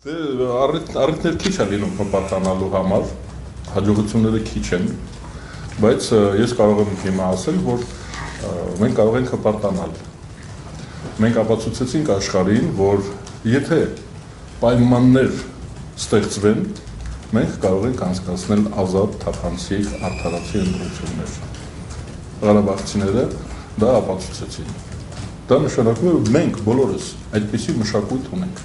Առիթներ քիչ է լինում հպարտանալու համար, հաջողությունները քիչ են, բայց ես կարող եմ հիմա ասել, որ մենք կարող ենք հպարտանալ։ Մենք ապացուցեցինք աշխարհին, որ եթե պայմաններ ստեղծվեն, մենք կարող ենք անցկացնել ազատ, թափանցիկ, արդարացի ընտրություններ։ Ղարաբաղցիները դա ապացուցեցին։ Դա նշանակում է, որ մենք բոլորս այդպիսի մշակույթ ունենք։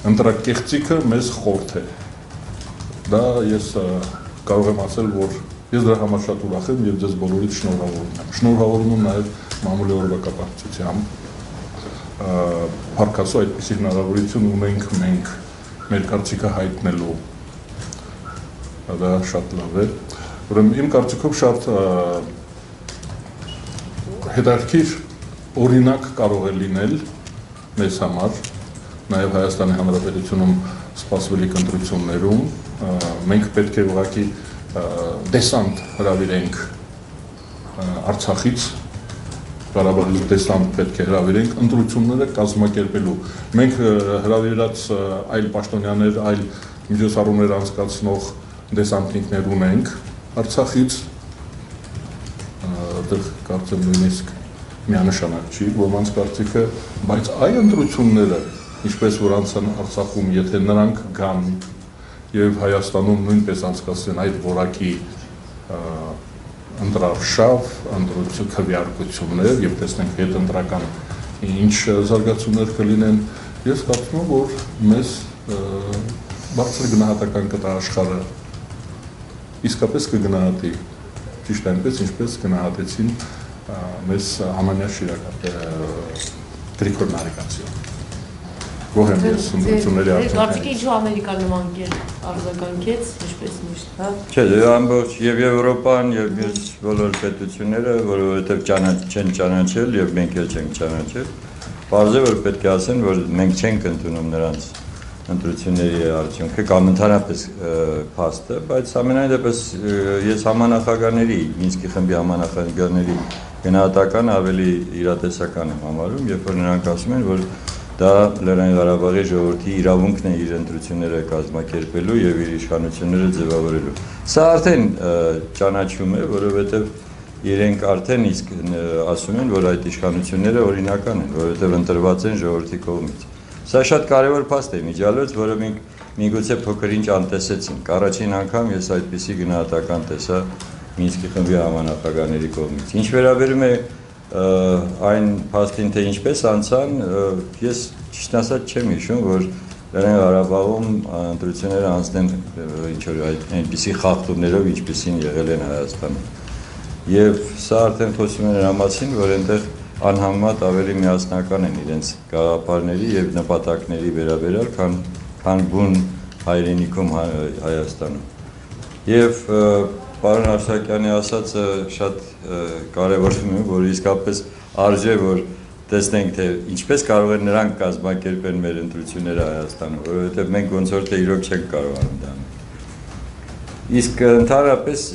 Ընտրակեղծիքը մեզ խորթ է։ Դա ես կարող եմ ասել, որ ես դրա համար շատ ուրախ եմ եւ ձեզ բոլորիդ շնորհավորում եմ։ Շնորհավորում եմ նաեւ մամուլի օրվա կապակցությամբ։ Փառքասու այդպիսի հնարավորություն ունենք մենք մեր կարծիքը հայտնելու։ Դա շատ լավ է։ Ուրեմն իմ կարծիքով շատ հետաքրքիր օրինակ կարող է լինել մեզ համար։ Նաև Հայաստանի Հանրապետությունում սպասվելիք ընտրություններում մենք պետք է ուղղակի դեսանտ հրավիրենք Արցախից, Ղարաբաղից դեսանտ պետք է հրավիրենք ընտրությունները կազմակերպելու։ Մենք հրավիրած այլ պաշտոնյաներ, այլ միջոցառումներ անցկացնող դեսանտնիկներ ունենք Արցախից, դեռ կարծեմ նույնիսկ միանշանակ չի ոմանց կարծիքը, բայց այլ ընտրությունները ինչպես որ անցան Արցախում, եթե նրանք գան եւ Հայաստանում նույնպես անցկացնեն այդ որակի ընտրարշավ, ընտրություն քվեարկություններ եւ տեսնենք հետընտրական ինչ զարգացումներ կլինեն, ես կարծում եմ, որ մեզ բարձր գնահատական կտա աշխարհը, իսկապես կգնահատի, ճիշտ այնպես, ինչպես գնահատեցին մեզ Ամանյա Գրիգոր Նարեկացին։ Գոհեմ ես ընտրությունների արդյունքներից։ Կարծիքի ինչու Ամերիկան նման կերպ արձագանքեց, ինչպես միշտ, հա։ Չէ, ամբողջ եւ Եվրոպան եւ մյուս բոլոր պետությունները, որովհետեւ չեն ճանաչել եւ մենք էլ չենք ճանաչել, բարձր է որ պետք է ասեն, որ մենք չենք ընդունում նրանց ընտրությունների արդյունքը կամ ընդհանրապես փաստը, բայց ամենայն դեպս ես համանախագահների, Մինսկի խմբի համանախագահների գնահատական ավելի իրատեսական եմ համարում, երբ որ նրանք ասում են, որ դա Լեռնային Ղարաբաղի ժողովրդի իրավունքն է իր ընտրությունները կազմակերպելու եւ իր իշխանությունները ձևավորելու։ Սա արդեն ճանաչում է, որովհետեւ իրենք արդեն իսկ ասում են, որ այդ իշխանությունները օրինական են, որովհետեւ ընտրված են ժողովրդի կողմից։ Սա շատ կարևոր փաստ է միջալոց, որը մենք միգուցե փոքր-ինչ անտեսեցինք։ Առաջին անգամ ես այդպիսի գնահատական տեսա Մինսկի խմբի համանախագահների կողմից։ Ինչ վերաբերում է այն փաստին, թե ինչպես անցան, ես ճիշտ ասած չեմ հիշում, որ Լեռնային Ղարաբաղում ընտրությունները անցնեն ինչ-որ այնպիսի խախտումներով, ինչպիսին եղել են Հայաստանում։ Եվ սա արդեն խոսում է նրա մասին, որ այնտեղ անհամեմատ ավելի միասնական են իրենց գաղափարների եւ նպատակների վերաբերյալ, քան բուն հայրենիքում Հայաստանում։ Եվ Պարոն Արսակյանի ասածը շատ կարևորում եմ, որ իսկապես արժե, որ տեսնենք, թե ինչպես կարող են նրանք կազմակերպեն մեր ընտրությունները Հայաստանում, որովհետև մենք ոնց որ թե իրոք չենք կարողանում դա անել։ Իսկ ընդհանրապես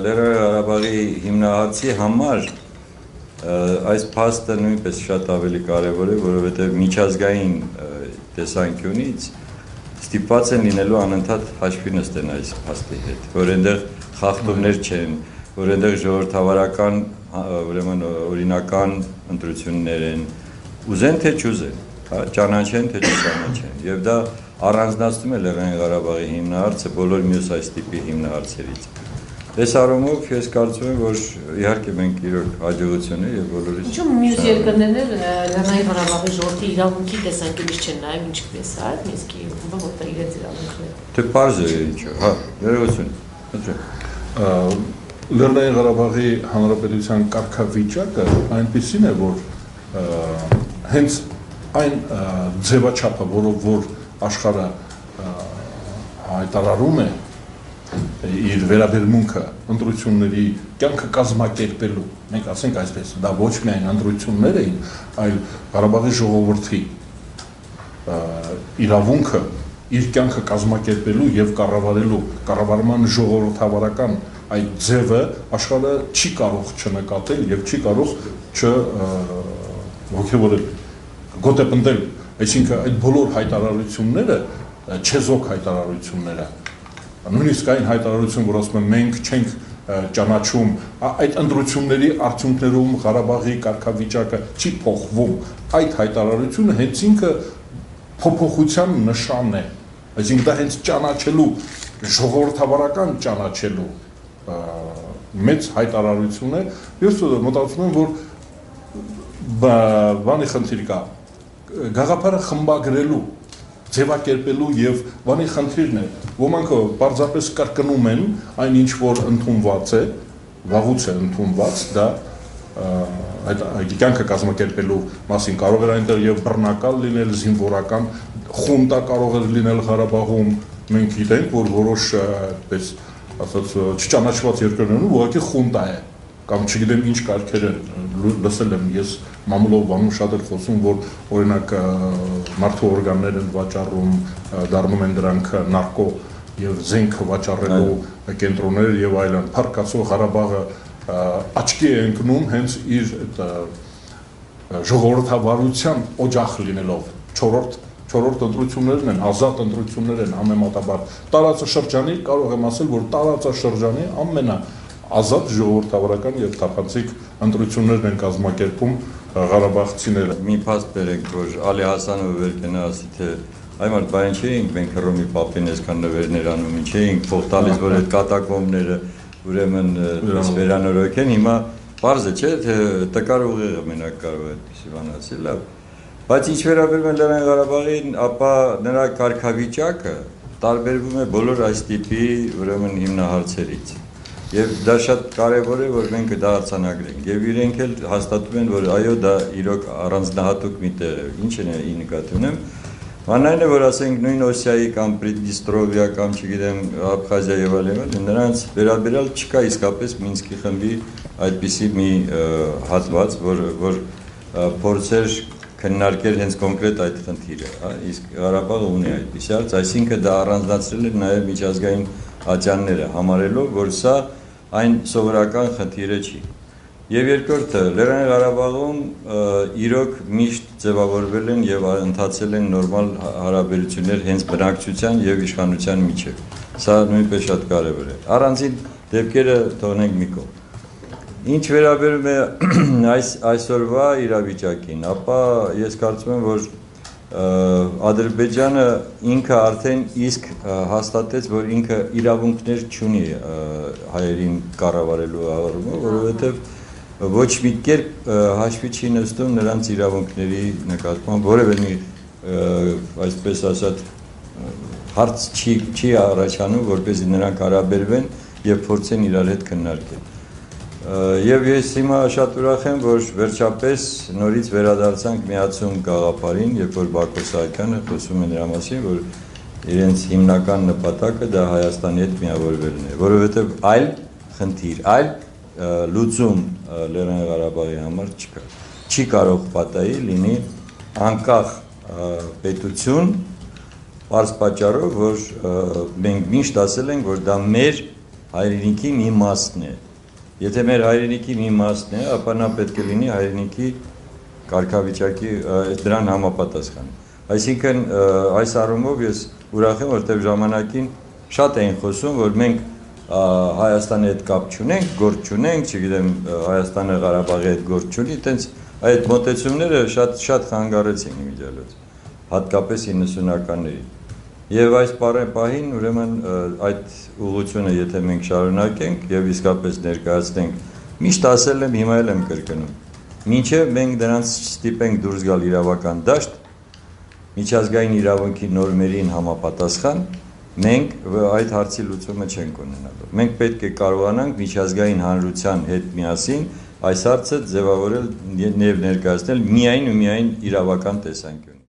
Լեռնային Ղարաբաղի հիմնահարցի համար այս փաստը նույնպես շատ ավելի կարևոր է, որովհետև միջազգային տեսանկյունից ստիպված են լինելու անընդհատ հաշվի նստեն այս փաստի հետ, որ այնտեղ խախտումներ չեն, որ այնտեղ ժողովրդավարական, ուրեմն օրինական ընտրություններ են, ուզեն թե չուզեն, ճանաչեն թե չճանաչեն, եւ դա առանձնացնում է Լեռնային Ղարաբաղի հիմնահարցը բոլոր մյուս այս տիպի հիմնահարցերից։ Այս առումով ես կարծում եմ, որ իհարկե մենք իրոք հաջողություն է եւ բոլորից։ Ինչու մյուս երկրներն էլ Լեռնային Ղարաբաղի ժողովրդի իրավունքի տեսանկյունից չեն նայում ինչպես, հա, Մինսկի խմբը, որտեղ իրենց իրավունքն է։ Թե պարզ է ինչու, հա, ներողություն։ Լեռնային Ղարաբաղի Հանրապետության կարգավիճակը այնպիսին է, որ հենց այն ձևաչափը, որով որ աշխարհը հայտարարում է իր վերաբերմունքը ընտրությունների կյանքը կազմակերպելու, մենք ասենք այսպես, դա ոչ միայն ընտրություններ էին, այլ Ղարաբաղի ժողովրդի իրավունքը իր կյանքը կազմակերպելու եւ կառավարելու կառավարման ժողովրդավարական այդ ձևը աշխարհը չի կարող չնկատել եւ չի կարող հոգեվորել, գոտեպնդել Այսինքն այդ բոլոր հայտարարությունները չեզոք հայտարարությունները, նույնիսկ այն հայտարարություն, որ ասում են մենք չենք ճանաչում, այդ ընտրությունների արդյունքներում Ղարաբաղի կարգավիճակը չի փոխվում, այդ հայտարարությունը հենց ինքը փոփոխության նշան է, այսինքն դա հենց ճանաչելու, ժողովրդավարական ճանաչելու մեծ հայտարարություն է, ես մտածում եմ, որ բանի խնդիր կա, գաղափարը խմբագրելու, ձևակերպելու եւ բանի խնդիրն է, ոմանք պարզապես կրկնում են այն ինչ որ ընդունված է, վաղուց է ընդունված, դա այդ կյանքը կազմակերպելու մասին կարող էր այնտեղ եւ բռնակալ լինել, զինվորական խունտա կարող էր լինել Ղարաբաղում, մենք գիտենք, որ որոշ այդպես ասած չճանաչված երկրներում ուղղակի խունտա է կամ չգիտեմ ինչ կարգեր են լսել եմ ես մամուլով բանում շատ էր խոսում որ օրինակ մարդու օրգաններ են վաճառում դառնում են դրանք նարկո եւ զենք վաճառելու կենտրոններ եւ այլն Փառքացող Ղարաբաղը աչքի է ընկնում հենց իր ժողովրդավարության օջախ լինելով չորրորդ ընտրություններն են ազատ ընտրություններ են համեմատաբար տարածաշրջանի կարող եմ ասել որ տարածաշրջանի ամենաազատ ժողովրդավարական եւ թափանցիկ ընտրություններն են կազմակերպում Ղարաբաղցիները մի փաստ բերենք որ Ալի Հասանովը վեր կնա ասի թե այ մարդ բան չէինք մենք Հռոմի պապին այսքան նվերներ անում ինչ էինք փող տալիս որ այդ կատակոմները ուրեմն վերանորոգ են հիմա բարձ է չէ թե տկար ուղեղը մենակ կարող է այդպեսի բան ասել լավ բայց ինչ վերաբերում է Լեռնային Ղարաբաղին ապա նրա կարգավիճակը տարբերվում է բոլոր այս տիպի ուրեմն հիմնահարցերից եւ դա շատ կարեւոր է որ մենք դա արձանագրենք եւ իրենք էլ հաստատում են որ այո դա իրոք առանձնահատուկ մի տեղ է ինչ է ի նկատի ունեմ Անայն է որ ասենք նույն Օսիայի կամ Պրիդնիստրովիա կամ չգիտեմ Աբխազիա եւ այլն նրանց վերաբերյալ չկա իսկապես Մինսկի խմբի այդպիսի մի հատված որ փորձեր քննարկել հենց կոնկրետ այդ խնդիրը իսկ Ղարաբաղը ունի այդպիսի հարց այսինքն դա առանձնացրել է նաեւ միջազգային ատյանները համարելով որ սա այն սովորական խնդիրը չի Եվ երկրորդը Լեռնային Ղարաբաղում իրոք միշտ ձևավորվել են եւ ընթացել են նորմալ հարաբերություններ հենց բնակչության եւ իշխանության միջեւ։ Սա նույնպես շատ կարեւոր է։ Առանձին դեպքերը թողնենք մի կողմ։ Ինչ վերաբերում է այսօրվա իրավիճակին, ապա ես կարծում եմ, որ Ադրբեջանը ինքը արդեն իսկ հաստատեց, որ ինքը իրավունքներ չունի հայերին կառավարելու առումով, որովհետեւ ոչ մի կերպ հաշվի չի նստում նրանց իրավունքների նկատմամբ որևէ մի այսպես ասած հարց չի առաջանում որպեսզի նրանք հարաբերվեն եւ փորձեն իրար հետ քննարկել եւ ես հիմա շատ ուրախ եմ որ վերջապես նորից վերադարձանք միացում գաղափարին երբ որ Բակո Սահակյանը խոսում է նրա մասին որ իրենց հիմնական նպատակը դա Հայաստանի հետ միավորվելն է որովհետեւ այլ խնդիր այլ լուծում Լեռնային Ղարաբաղի համար չկա։ Չի կարող պատահի լինի անկախ պետություն պարզ պատճառով, որ մենք միշտ ասել ենք, որ դա մեր հայրենիքի մի մասն է։ Եթե մեր հայրենիքի մի մասն է, ապա նա պետք է լինի հայրենիքի կարգավիճակի դրան համապատասխան։ Այսինքն այս առումով ես ուրախ եմ, որտեղ ժամանակին շատ էին խոսում, որ մենք Հայաստանի հետ կապ չունենք, գործ չունենք, չգիտեմ Հայաստանը Ղարաբաղի հետ գործ չունի, այտենց այդ մոտեցումները շատ խանգարեցին իմիջիալոց, հատկապես 90-ականներին։ Եվ այս պահին ուրեմն այդ ուղղությունը եթե մենք շարունակենք եւ իսկապես ներկայացնենք, միշտ ասել եմ, հիմա էլ եմ կրկնում։ Մինչեւ մենք դրանց ստիպենք դուրս գալ իրավական դաշտ, միջազգային իրավունքի նորմերին համապատասխան մենք այդ հարցի լուծումը չենք ունենալու։ Մենք պետք է կարողանանք միջազգային հանրության հետ միասին այս հարցը ձևավորել եւ ներկայացնել միայն ու միայն իրավական տեսանկյունից։